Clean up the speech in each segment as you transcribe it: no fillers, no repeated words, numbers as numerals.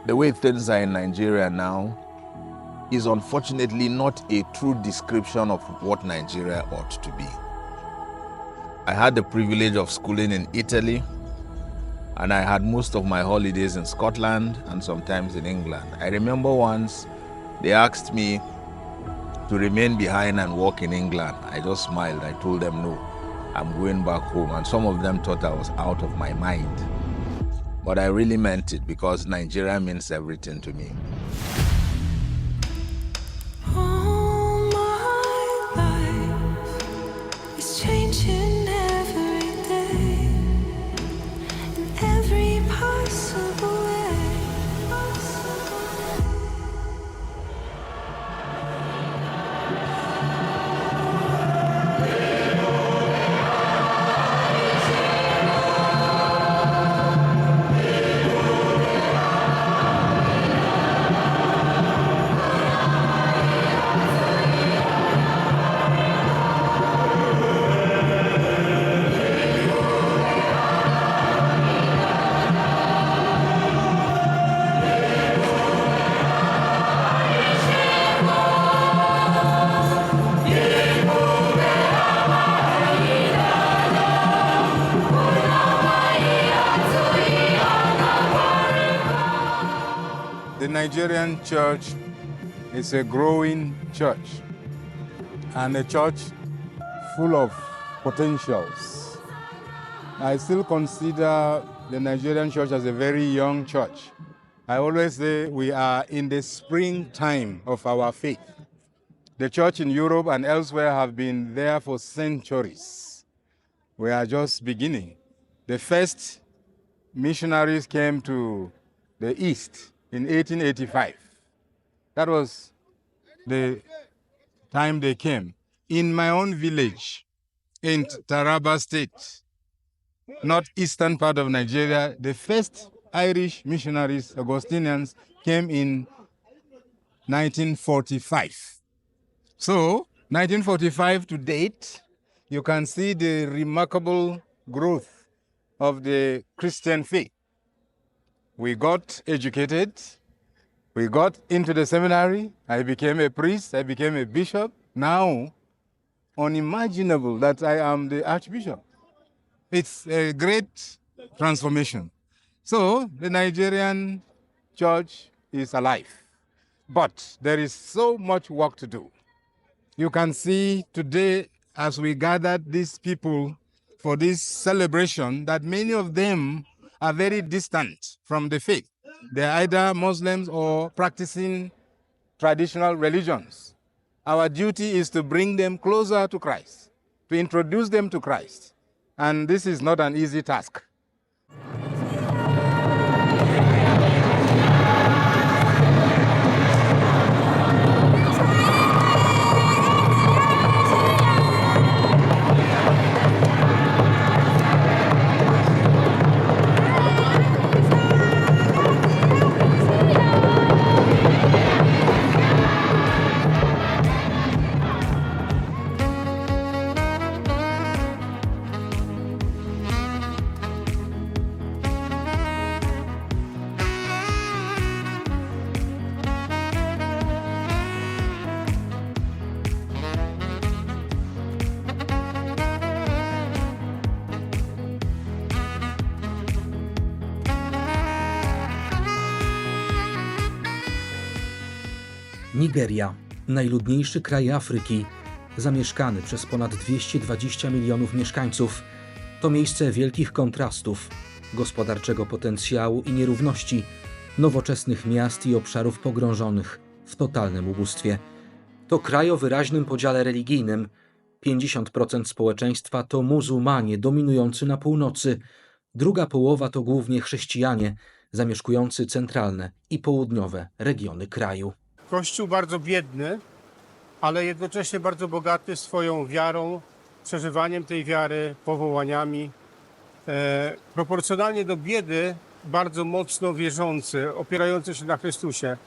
the way things are in Nigeria now is unfortunately not a true description of what Nigeria ought to be. I had the privilege of schooling in Italy, and I had most of my holidays in Scotland and sometimes in England. I remember once they asked me to remain behind and work in England. I just smiled. I told them no, I'm going back home. And some of them thought I was out of my mind. But I really meant it because Nigeria means everything to me. All my life is changing every day, in every possible way. The Nigerian church is a growing church and a church full of potentials. I still consider the Nigerian church as a very young church. I always say we are in the springtime of our faith. The church in Europe and elsewhere have been there for centuries. We are just beginning. The first missionaries came to the East in 1885. That was the time they came. In my own village, in Taraba State, northeastern part of Nigeria, the first Irish missionaries, Augustinians, came in 1945. So, 1945 to date, you can see the remarkable growth of the Christian faith. We got educated, we got into the seminary, I became a priest, I became a bishop. Now, unimaginable that I am the archbishop. It's a great transformation. So, the Nigerian church is alive, but there is so much work to do. You can see today, as we gathered these people for this celebration, that many of them are very distant from the faith. They're either Muslims or practicing traditional religions. Our duty is to bring them closer to Christ, to introduce them to Christ. And this is not an easy task. Nigeria, najludniejszy kraj Afryki, zamieszkany przez ponad 220 milionów mieszkańców, to miejsce wielkich kontrastów, gospodarczego potencjału i nierówności, nowoczesnych miast i obszarów pogrążonych w totalnym ubóstwie. To kraj o wyraźnym podziale religijnym. 50% społeczeństwa to muzułmanie dominujący na północy, druga połowa to głównie chrześcijanie zamieszkujący centralne i południowe regiony kraju. Kościół bardzo biedny, ale jednocześnie bardzo bogaty swoją wiarą, przeżywaniem tej wiary, powołaniami. Proporcjonalnie do biedy bardzo mocno wierzący, opierający się na Chrystusie.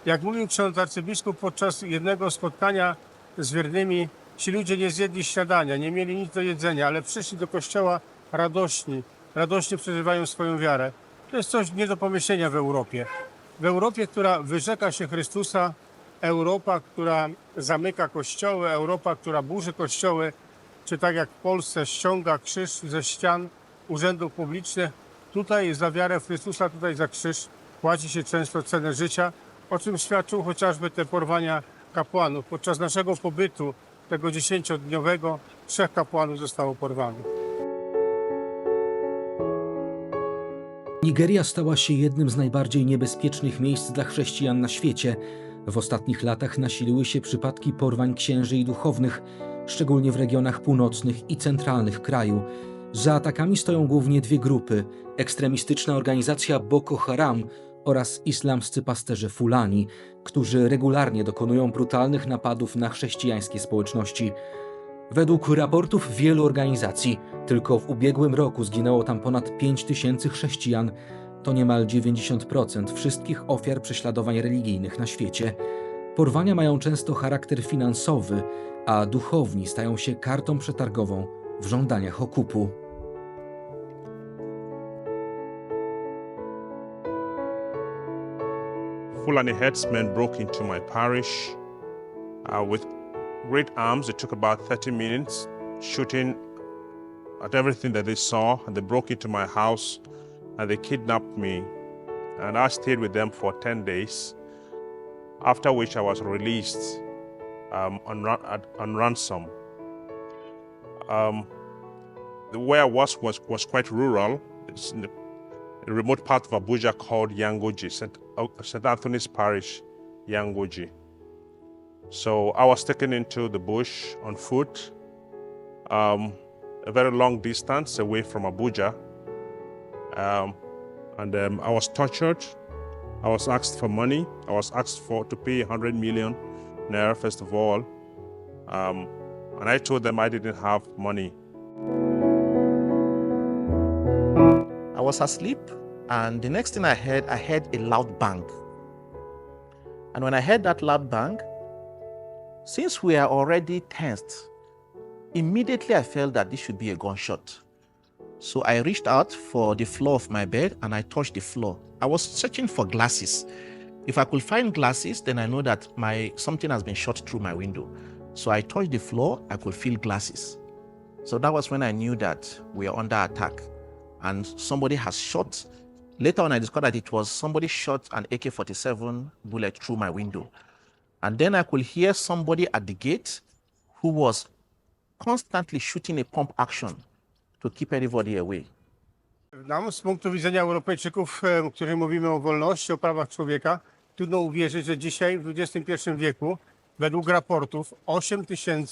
Jak mówił ksiądz arcybiskup podczas jednego spotkania z wiernymi, ci ludzie nie zjedli śniadania, nie mieli nic do jedzenia, ale przyszli do kościoła radośnie przeżywają swoją wiarę. To jest coś nie do pomyślenia w Europie. W Europie, która wyrzeka się Chrystusa, Europa, która zamyka kościoły, Europa, która burzy kościoły, czy tak jak w Polsce ściąga krzyż ze ścian urzędów publicznych, tutaj za wiarę w Chrystusa, tutaj za krzyż płaci się często cenę życia, o czym świadczą chociażby te porwania kapłanów. Podczas naszego pobytu, tego 10-dniowego, 3 kapłanów zostało porwanych. Nigeria stała się jednym z najbardziej niebezpiecznych miejsc dla chrześcijan na świecie. W ostatnich latach nasiliły się przypadki porwań księży i duchownych, szczególnie w regionach północnych i centralnych kraju. Za atakami stoją głównie dwie grupy: ekstremistyczna organizacja Boko Haram oraz islamscy pasterze Fulani, którzy regularnie dokonują brutalnych napadów na chrześcijańskie społeczności. Według raportów wielu organizacji tylko w ubiegłym roku zginęło tam ponad 5000 chrześcijan. To niemal 90% wszystkich ofiar prześladowań religijnych na świecie. Porwania mają często charakter finansowy, a duchowni stają się kartą przetargową w żądaniach okupu. Fulani headsmen broke into my parish with great arms. It took about 30 minutes, shooting at everything that they saw, and they broke into my house and they kidnapped me. And I stayed with them for 10 days, after which I was released on ransom. Where I was quite rural. It's in a remote part of Abuja called Yangoji, St. Anthony's Parish, Yangoji. So I was taken into the bush on foot, a very long distance away from Abuja. I was tortured. I was asked for money. I was asked to pay 100 million naira, first of all. And I told them I didn't have money. I was asleep, and the next thing I heard a loud bang. And when I heard that loud bang, since we are already tensed, immediately I felt that this should be a gunshot. So I reached out for the floor of my bed and I touched the floor. I was searching for glasses. If I could find glasses, then I know that something has been shot through my window. So I touched the floor, I could feel glasses. So that was when I knew that we are under attack and somebody has shot. Later on, I discovered that it was somebody shot an AK-47 bullet through my window. And then I could hear somebody at the gate who was constantly shooting a pump action to keep anybody away. Nam z punktu widzenia Europejczyków, którzy mówimy o wolności, o prawach człowieka, trudno uwierzyć, że dzisiaj w XXI wieku, według raportów, 8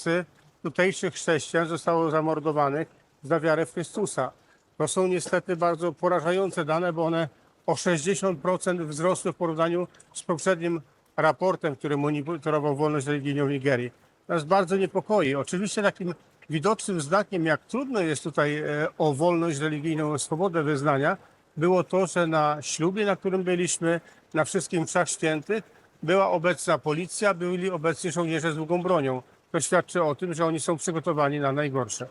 000 tutejszych chrześcijan zostało zamordowanych za wiarę w Chrystusa. To są niestety bardzo porażające dane, bo one o 60% wzrosły w porównaniu z poprzednim raportem, który monitorował wolność religijną w Nigerii. Nas bardzo niepokoi. Oczywiście takim widocznym znakiem, jak trudno jest tutaj o wolność religijną, o swobodę wyznania, było to, że na ślubie, na którym byliśmy, na wszystkich mszach świętych, była obecna policja, byli obecni żołnierze z długą bronią. To świadczy o tym, że oni są przygotowani na najgorsze.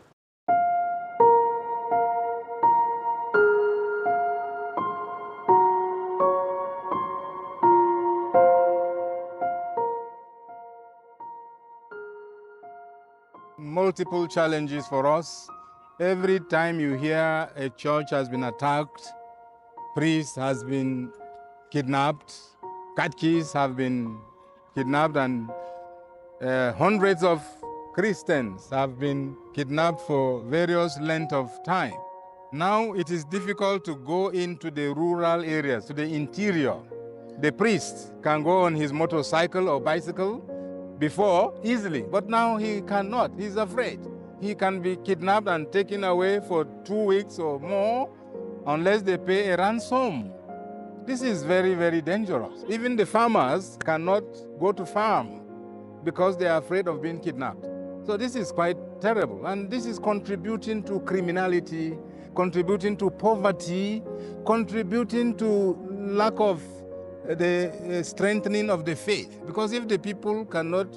Multiple challenges for us. Every time you hear a church has been attacked, priest has been kidnapped, catechists have been kidnapped, and hundreds of Christians have been kidnapped for various length of time. Now it is difficult to go into the rural areas, to the interior. The priest can go on his motorcycle or bicycle before easily, but now he cannot. He's afraid. He can be kidnapped and taken away for 2 weeks or more unless they pay a ransom. This is very, very dangerous. Even the farmers cannot go to farm because they are afraid of being kidnapped. So this is quite terrible, and this is contributing to criminality, contributing to poverty, contributing to lack of the strengthening of the faith. Because if the people cannot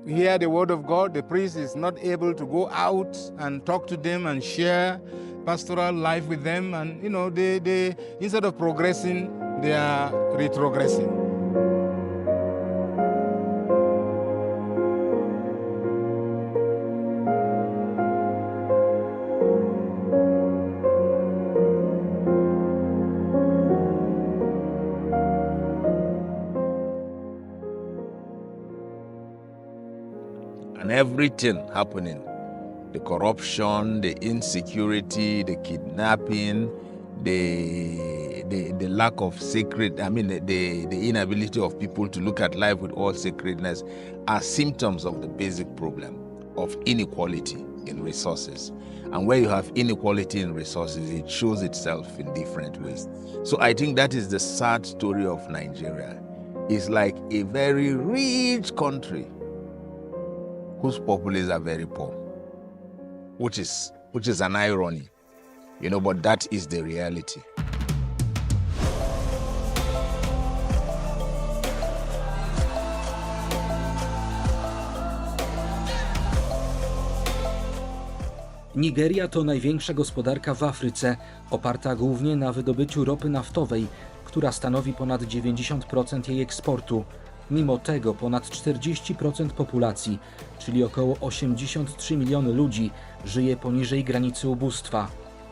hear the word of God, the priest is not able to go out and talk to them and share pastoral life with them, and they instead of progressing, they are retrogressing. And everything happening, the corruption, the insecurity, the kidnapping, the lack of the inability of people to look at life with all sacredness are symptoms of the basic problem of inequality in resources. And where you have inequality in resources, it shows itself in different ways. So I think that is the sad story of Nigeria. It's like a very rich country whose populace are very poor, which is an irony, but that is the reality. Nigeria to największa gospodarka w Afryce, oparta głównie na wydobyciu ropy naftowej, która stanowi ponad 90% jej eksportu. Mimo tego ponad 40% populacji, czyli około 83 miliony ludzi, żyje poniżej granicy ubóstwa.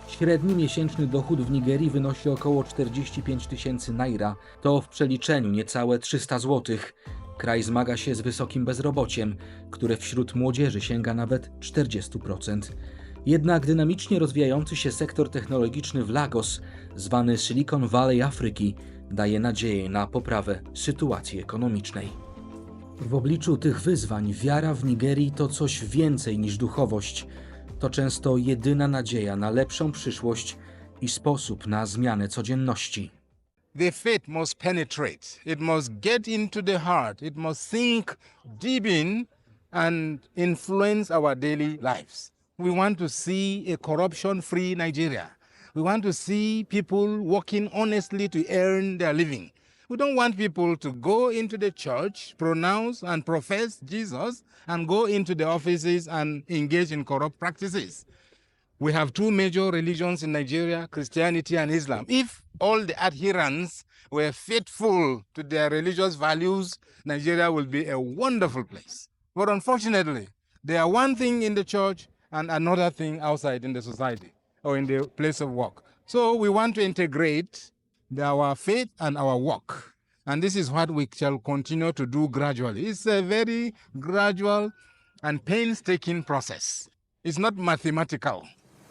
Średni miesięczny dochód w Nigerii wynosi około 45 tysięcy naira, to w przeliczeniu niecałe 300 zł. Kraj zmaga się z wysokim bezrobociem, które wśród młodzieży sięga nawet 40%. Jednak dynamicznie rozwijający się sektor technologiczny w Lagos, zwany Silicon Valley Afryki, daje nadzieję na poprawę sytuacji ekonomicznej. W obliczu tych wyzwań wiara w Nigerii to coś więcej niż duchowość. To często jedyna nadzieja na lepszą przyszłość i sposób na zmianę codzienności. The faith must penetrate. It must get into the heart. It must sink deep in and influence our daily lives. We want to see a corruption-free Nigeria. We want to see people working honestly to earn their living. We don't want people to go into the church, pronounce and profess Jesus, and go into the offices and engage in corrupt practices. We have two major religions in Nigeria, Christianity and Islam. If all the adherents were faithful to their religious values, Nigeria will be a wonderful place. But unfortunately, they are one thing in the church and another thing outside in the society or in the place of work. So we want to integrate our faith and our work. And this is what we shall continue to do gradually. It's a very gradual and painstaking process. It's not mathematical.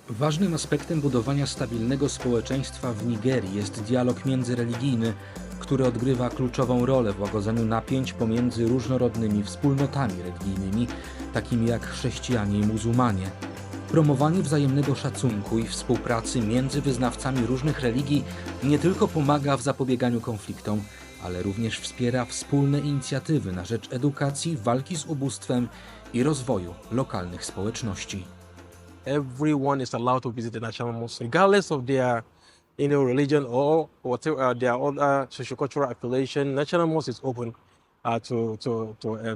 Ważnym aspektem budowania stabilnego społeczeństwa w Nigerii jest dialog międzyreligijny, który odgrywa kluczową rolę w łagodzeniu napięć pomiędzy różnorodnymi wspólnotami religijnymi, takimi jak chrześcijanie i muzułmanie. Promowanie wzajemnego szacunku i współpracy między wyznawcami różnych religii nie tylko pomaga w zapobieganiu konfliktom, ale również wspiera wspólne inicjatywy na rzecz edukacji, walki z ubóstwem i rozwoju lokalnych społeczności. Everyone is allowed to visit the national mosque, regardless of their, religion or whatever their other sociocultural affiliation. National mosque is open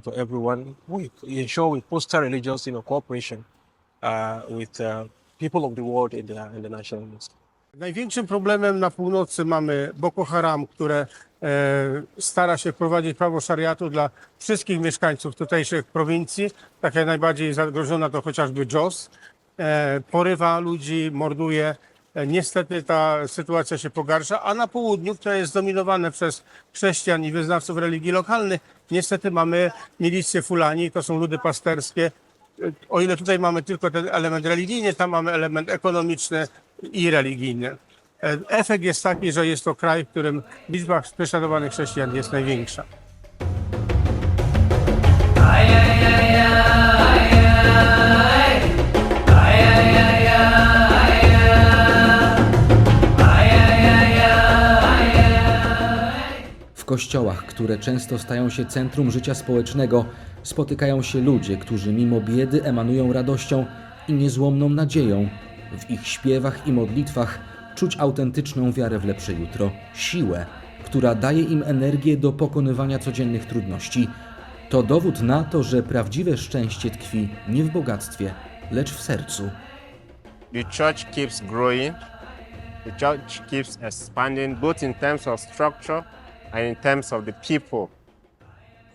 to everyone. We ensure we foster religious, cooperation with people of the world in the national mosque. Największym problemem na północy mamy Boko Haram, które stara się wprowadzić prawo szariatu dla wszystkich mieszkańców tutejszych prowincji. Tak jak najbardziej zagrożona to chociażby Jos. Porywa ludzi, morduje. Niestety ta sytuacja się pogarsza, a na południu, które jest zdominowane przez chrześcijan i wyznawców religii lokalnych, niestety mamy milicje Fulani, to są ludy pasterskie. O ile tutaj mamy tylko ten element religijny, tam mamy element ekonomiczny i religijny. Efekt jest taki, że jest to kraj, w którym liczba prześladowanych chrześcijan jest największa. W kościołach, które często stają się centrum życia społecznego, spotykają się ludzie, którzy mimo biedy emanują radością i niezłomną nadzieją. W ich śpiewach i modlitwach czuć autentyczną wiarę w lepsze jutro, siłę, która daje im energię do pokonywania codziennych trudności. To dowód na to, że prawdziwe szczęście tkwi nie w bogactwie, lecz w sercu. The church keeps growing The church keeps expanding, both in terms of structure and in terms of the people.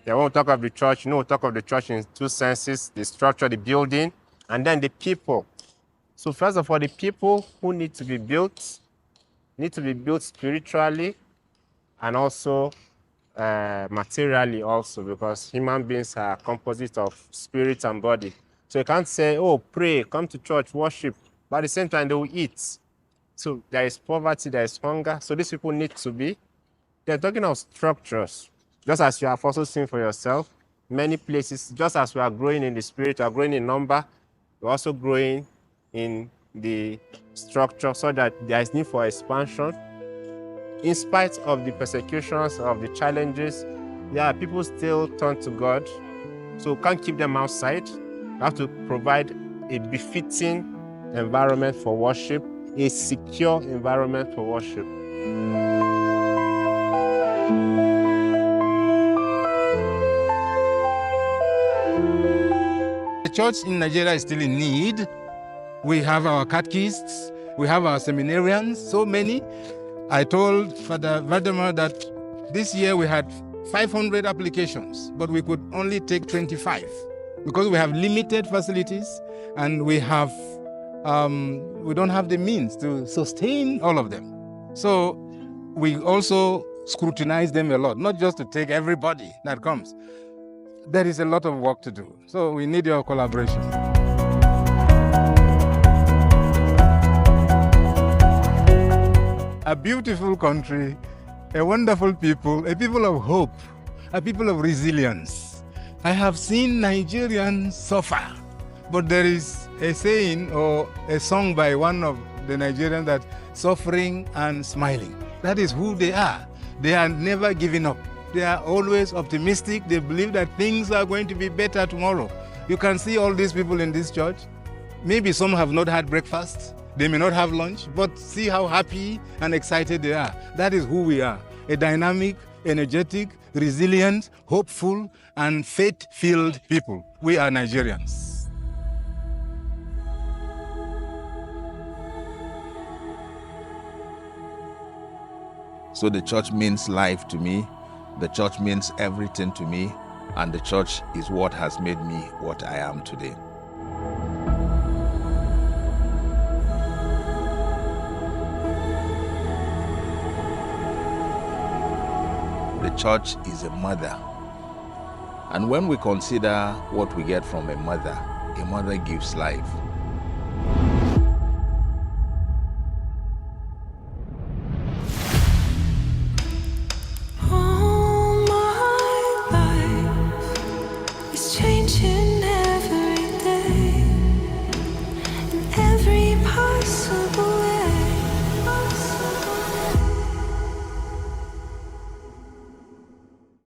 Yeah, when we talk of the church, we talk of the church in two senses: the structure, the building, and then the people. So first of all, the people who need to be built spiritually and also materially also, because human beings are composite of spirit and body. So you can't say, oh, pray, come to church, worship, but at the same time they will eat. So there is poverty, there is hunger. So these people need to be. They're talking of structures. Just as you have also seen for yourself, many places, just as we are growing in the spirit, we are growing in number, we're also growing in the structure, so that there is need for expansion. In spite of the persecutions, of the challenges, people still turn to God. So we can't keep them outside. We have to provide a befitting environment for worship, a secure environment for worship. The church in Nigeria is still in need. We have our catechists, we have our seminarians, so many. I told Father Valdemar that this year we had 500 applications, but we could only take 25 because we have limited facilities and we don't have the means to sustain all of them. So we also scrutinize them a lot, not just to take everybody that comes. There is a lot of work to do, so we need your collaboration. A beautiful country, a wonderful people, a people of hope, a people of resilience. I have seen Nigerians suffer, but there is a saying or a song by one of the Nigerians that suffering and smiling. That is who they are. They are never giving up. They are always optimistic. They believe that things are going to be better tomorrow. You can see all these people in this church. Maybe some have not had breakfast. They may not have lunch, but see how happy and excited they are. That is who we are. A dynamic, energetic, resilient, hopeful, and faith-filled people. We are Nigerians. So the church means life to me. The church means everything to me. And the church is what has made me what I am today. The church is a mother. And when we consider what we get from a mother gives life.